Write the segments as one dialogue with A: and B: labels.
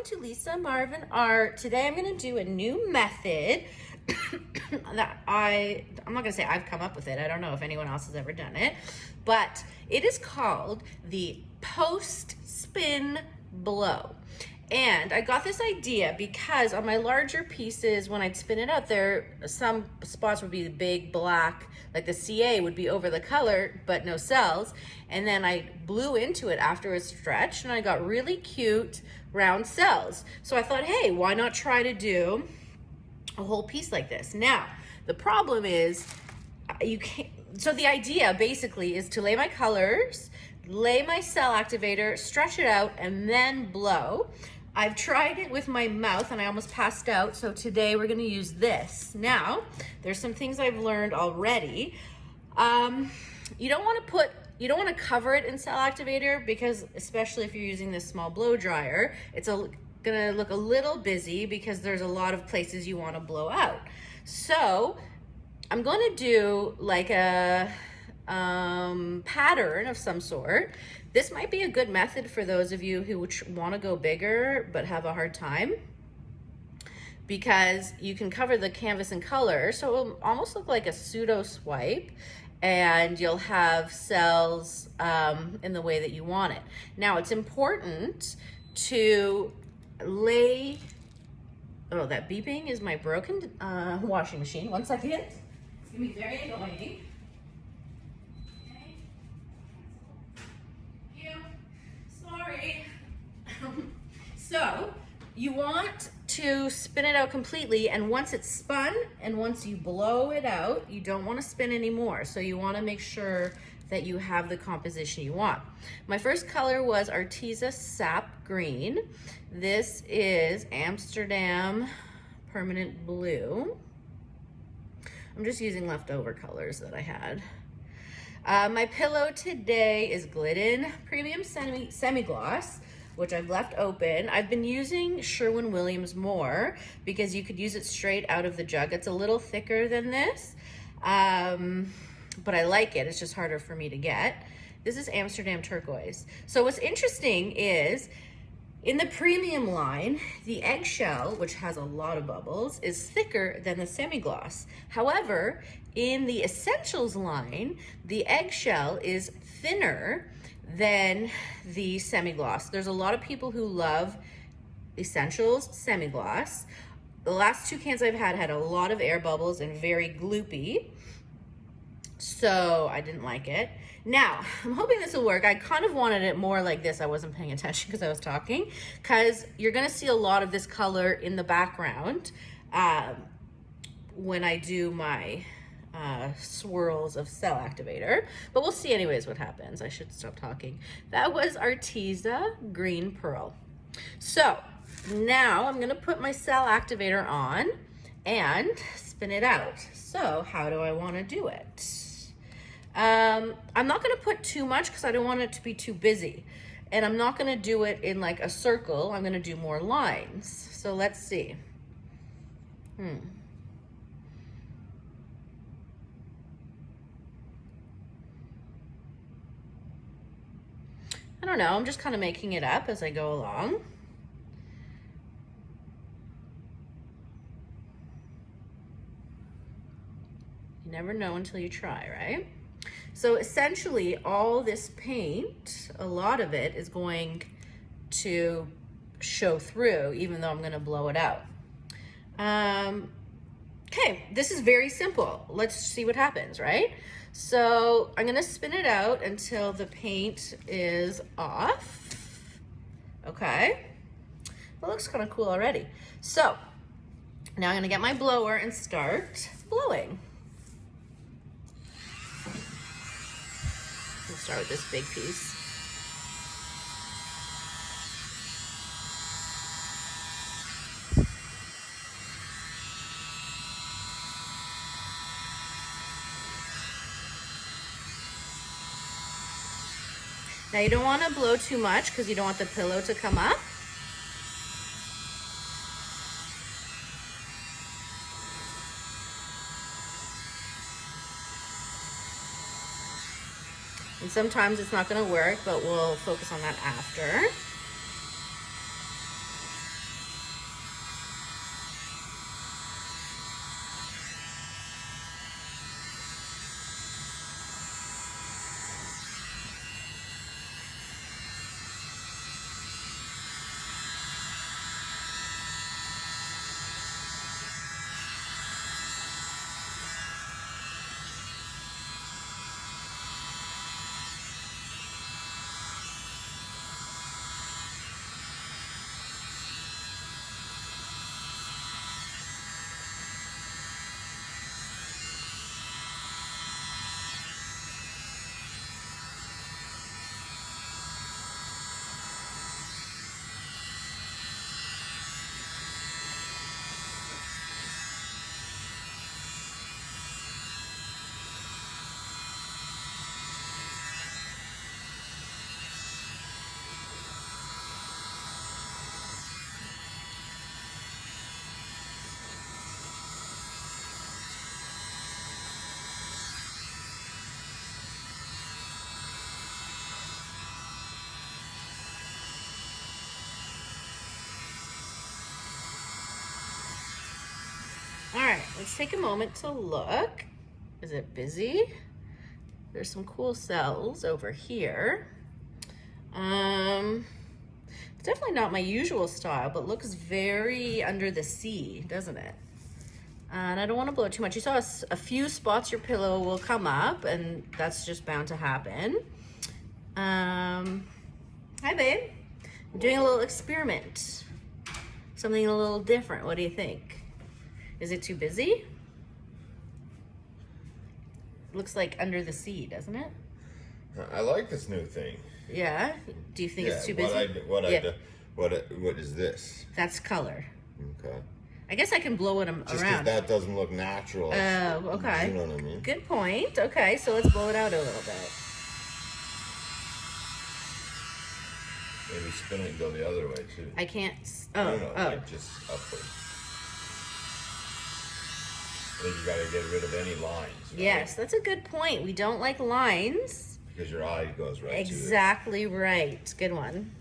A: to Lisa Marvin Art. Today I'm going to do a new method that I'm not going to say I've come up with it. I don't know if anyone else has ever done it, but it is called the post spin blow. And I got this idea because on my larger pieces, when I'd spin it out there, some spots would be the big black, like the CA would be over the color, but no cells. And then I blew into it after it stretched and I got really cute round cells. So I thought, hey, why not try to do a whole piece like this? Now, the problem is you can't, so the idea basically is to lay my colors, lay my cell activator, stretch it out, and then blow. I've tried it with my mouth and I almost passed out, so today we're gonna use this. Now, there's some things I've learned already. You don't wanna cover it in cell activator because, especially if you're using this small blow dryer, it's gonna look a little busy because there's a lot of places you wanna blow out. So, I'm gonna do like a pattern of some sort. This might be a good method for those of you who want to go bigger but have a hard time, because you can cover the canvas in color, so it will almost look like a pseudo swipe, and you'll have cells in the way that you want it. Now, it's important to lay, oh, that beeping is my broken washing machine. 1 second. It's gonna be very annoying. Sorry. So you want to spin it out completely, and once it's spun and once you blow it out, you don't want to spin anymore. So you want to make sure that you have the composition you want. My first color was Arteza Sap Green. This is Amsterdam Permanent Blue. I'm just using leftover colors that I had. My pillow today is Glidden Premium Semi-Gloss, which I've left open. I've been using Sherwin-Williams more because you could use it straight out of the jug. It's a little thicker than this, but I like it. It's just harder for me to get. This is Amsterdam Turquoise. So what's interesting is, in the premium line, the eggshell, which has a lot of bubbles, is thicker than the semi-gloss. However, in the essentials line, the eggshell is thinner than the semi-gloss. There's a lot of people who love essentials semi-gloss. The last 2 cans I've had a lot of air bubbles and very gloopy, so I didn't like it. Now, I'm hoping this will work. I kind of wanted it more like this. I wasn't paying attention because I was talking, because you're gonna see a lot of this color in the background when I do my swirls of cell activator, but we'll see anyways what happens. I should stop talking. That was Arteza Green Pearl. So now I'm gonna put my cell activator on and spin it out. So how do I wanna do it? I'm not gonna put too much because I don't want it to be too busy. And I'm not gonna do it in like a circle. I'm gonna do more lines. So let's see. I don't know, I'm just kind of making it up as I go along. You never know until you try, right? So essentially all this paint, a lot of it is going to show through, even though I'm gonna blow it out. Okay, this is very simple. Let's see what happens, right? So I'm gonna spin it out until the paint is off. Okay, that looks kind of cool already. So now I'm gonna get my blower and start blowing. We'll start with this big piece. Now you don't want to blow too much because you don't want the pillow to come up. And sometimes it's not going to work, but we'll focus on that after. right, let's take a moment to look. Is it busy? There's some cool cells over here. It's definitely not my usual style, but looks very under the sea, doesn't it? And I don't want to blow it too much. You saw a few spots your pillow will come up, and that's just bound to happen. Hi, babe. I'm doing a little experiment. Something a little different. What do you think? Is it too busy? Looks like under the sea, doesn't it?
B: I like this new thing.
A: Yeah. Do you think it's too busy?
B: What is this?
A: That's color.
B: Okay.
A: I guess I can blow it around.
B: Just because that doesn't look natural.
A: Oh, okay.
B: You know what I mean?
A: Good point. Okay, so let's blow it out a little bit.
B: Maybe spin it and go the other way too.
A: I can't.
B: No, like just upward. I think you gotta get rid of any lines. Right?
A: Yes, that's a good point. We don't like lines.
B: Because your eye goes right to it.
A: Exactly right. Good one.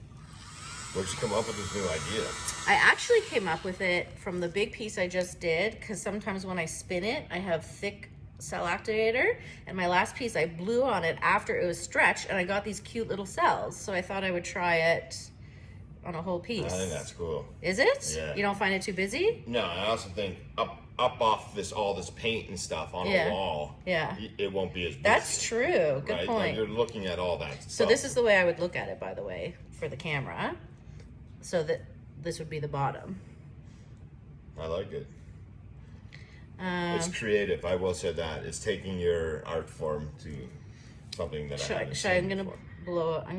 B: Where'd you come up with this new idea?
A: I actually came up with it from the big piece I just did, because sometimes when I spin it, I have thick cell activator, and my last piece I blew on it after it was stretched, and I got these cute little cells. So I thought I would try it on a whole piece.
B: I think that's cool.
A: Is it?
B: Yeah.
A: You don't find it too busy?
B: No, I also think up off all this paint and stuff on a wall.
A: Yeah.
B: It won't be as busy.
A: That's true. Good
B: right?
A: point.
B: Like you're looking at all that stuff.
A: So this is the way I would look at it, by the way, for the camera. So that this would be the bottom.
B: I like it. It's creative. I will say that. It's taking your art form to something that I haven't seen
A: I'm gonna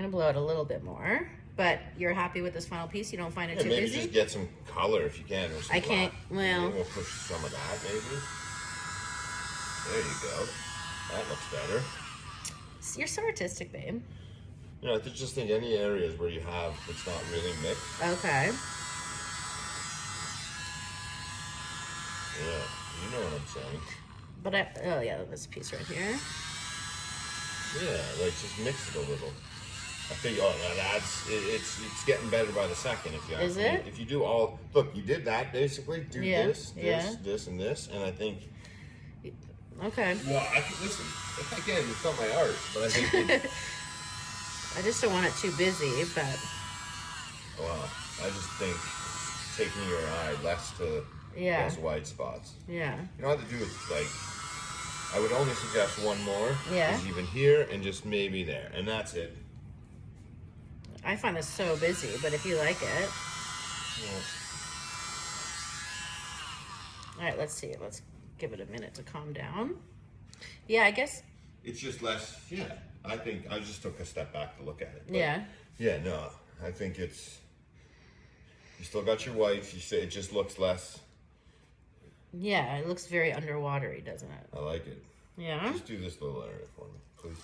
A: blow it a little bit more. But you're happy with this final piece? You don't find it too
B: maybe
A: busy?
B: Just get some color if you can. Or some
A: I can't.
B: black.
A: Well,
B: Maybe we'll push some of that. Maybe. There you go. That looks better.
A: You're so artistic, babe.
B: You know, I just think any areas where you have it's not really mixed.
A: Okay.
B: Yeah, you know what I'm saying.
A: But oh yeah, this piece right here.
B: Yeah, like just mix it a little. I think it's getting better by the second if you ask me. If you do all look, you did that basically. Do this, and this, and I think.
A: Okay.
B: Well, listen. Again, it's not my art, but I think.
A: I just don't want it too busy, but.
B: Well, I just think taking your eye less to those white spots.
A: Yeah.
B: You know what to do is like. I would only suggest one more.
A: Yeah.
B: Is even here and just maybe there, and that's it.
A: I find this so busy, but if you like it. Yeah. All right, let's see. Let's give it a minute to calm down. Yeah, I guess.
B: It's just less, I think I just took a step back to look at it. But
A: yeah,
B: no, I think it's, you still got your whites, you say it just looks less.
A: Yeah, it looks very underwatery, doesn't it?
B: I like it.
A: Yeah.
B: Just do this little area for me, please.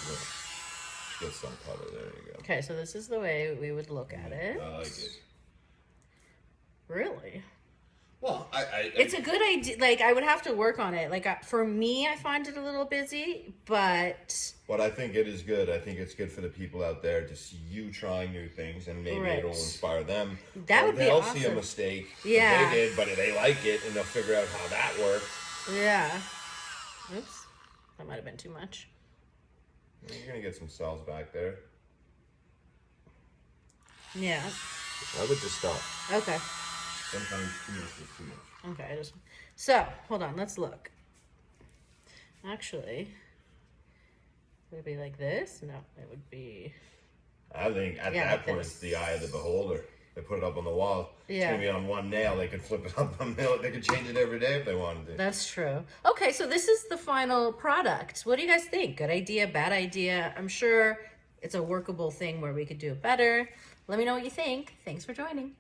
B: Yeah. Get some color, there you go.
A: Okay, so this is the way we would look at it.
B: I like it.
A: Really?
B: Well,
A: it's a good idea. Like, I would have to work on it. Like, for me, I find it a little busy, but...
B: But I think it is good. I think it's good for the people out there to see you trying new things, and maybe it'll inspire them.
A: That would be awesome.
B: They'll see a mistake that
A: they
B: did, but they like it, and they'll figure out how that works.
A: Yeah. Oops. That might have been too much.
B: You're going to get some cells back there.
A: Yeah.
B: I would just stop.
A: Okay.
B: Sometimes too much is too much.
A: Okay, so, hold on, let's look. Actually, would it be like this? No, it would be...
B: I think at that point, it's the eye of the beholder. They put it up on the wall. It's going to be on one nail. They could flip it up on the nail. They could change it every day if they wanted to.
A: That's true. Okay, so this is the final product. What do you guys think? Good idea, bad idea? I'm sure it's a workable thing where we could do it better. Let me know what you think. Thanks for joining.